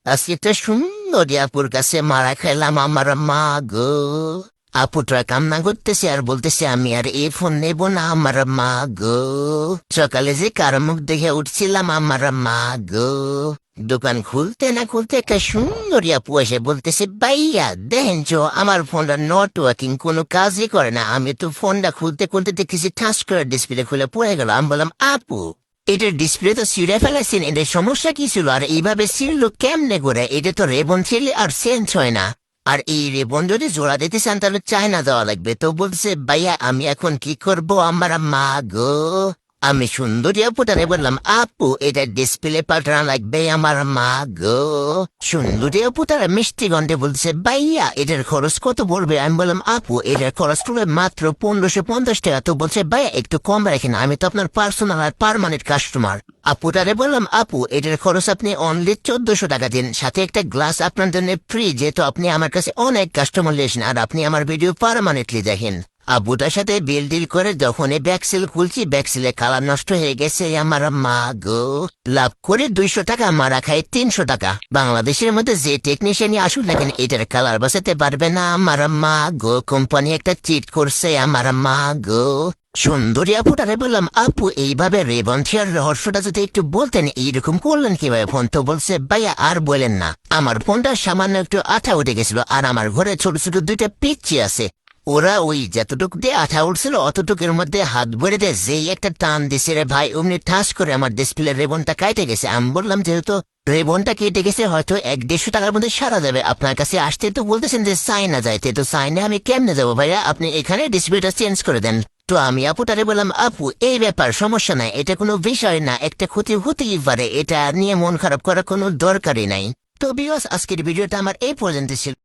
আজকে একটা সুন্দরী আপুর কাছে মারা খাইলাম আমার মা গো। আপুটা কান্না করতেছে আর বলতেছে আমি আর এই ফোন নেব না আমার মা গো। সকালে যে কারো মুখ দেখে উঠছিলাম আমার মা গো। দোকান খুলতে না খুলতে একটা সুন্দরী আপু এসে বলতেছে ভাইয়া দেখেন চো আমার ফোনটা নেটওয়ার্কিং কোনো কাজই করে না। আমি তো ফোনটা খুলতে খুলতে দেখতেছি ঠাস করে ডিসপ্লে খুলে পড়ে গেল। আমি বললাম আপু এটার ডিসপ্লে তো ছিঁড়ে ফেলেছেন, এটার সমস্যা কি ছিল আর এইভাবে ছিঁড়লো কেমনে করে? এটা তো রেবন ছিঁড়লে আর চেঞ্জ হয় না। আর এই রেবন যদি জোড়া দিতে চান তাহলে চায়না দেওয়া লাগবে। তো বলছে ভাইয়া আমি এখন কি করব আমার মা গো। আমি সুন্দরী আপুটারে বললাম আপু এটা ডিসপ্লে পাল্টানো লাগবে আমার মা গো। সুন্দরী আপুটারা মিষ্টি গন্ধে বলছে ভাইয়া এটার খরচ কত পড়বে? আমি বললাম আপু এটার খরচ পড়বে মাত্র 1550 টাকা। তো বলছে ভাইয়া একটু কম রাখেন, আমি তো আপনার পার্সোনাল আর পার্মানেন্ট কাস্টমার। আপুটারে বললাম আপু এটার খরচ আপনি অনলি 1400 টাকা দিন, সাথে একটা গ্লাস আপনার জন্য ফ্রি, যেহেতু আপনি আমার কাছে অনেক কাস্টমার লিয়েছেন আর আপনি আমার ভিডিও পার্মানেন্টলি দেখেন। আবুটার সাথে বিল করে যখনই ব্যাকসেল খুলছি ব্যাকসেলে কালার নষ্ট হয়ে গেছে আমার মা গো। লাভ করে 200 টাকা মারা খাই 300 টাকা। বাংলাদেশের মধ্যে যে টেকনিশিয়ানই আসুন দেখেন এটার কালার বসাতে পারবে না আমার মা গো। কোম্পানি একটা চিট করছে আমার মা গো। সুন্দরী আপুটারে বললাম আপু এইভাবে রেবন ছিঁড়ার রহস্যটা যদি একটু বলতেন, এইরকম করলেন কিভাবে ফোন? তো বলছে ভাইয়া আর বলেন না, আমার ফোনটা সামান্য একটু আঠা উঠে গেছিল আর আমার ঘরে ছোট ছোট দুইটা পিচ্চি আছে। ওরা ওই যতটুক দিয়ে আঠা উঠছিল অতটুকের মধ্যে হাত ভরে দিয়ে যেই একটা টান দিছে রে ভাই, অমনি ঠাস করে আমার ডিসপ্লে রেবনটা কাটে গেছে। আমি বললাম যেহেতু রেবনটা কেটে গেছে হয়তো 1-150 টাকার মধ্যে সারা যাবে। আপনার কাছে আসতে তো বলতেছেন যে চাইনা যাইতে, তো চাইনা আমি কেমনে যাবো ভাইয়া? আপনি এখানে ডিসপ্লেটা চেঞ্জ করে দেন। তো আমি আপুটারে বললাম আপু এই ব্যাপার সমস্যা নাই, এটা কোনো বিষয় না, একটা ক্ষতি হতেই পারে, এটা নিয়ে মন খারাপ করার কোনো দরকারই নাই। তো বিকজ আজকের ভিডিওটা আমার এই পর্যন্ত ছিল।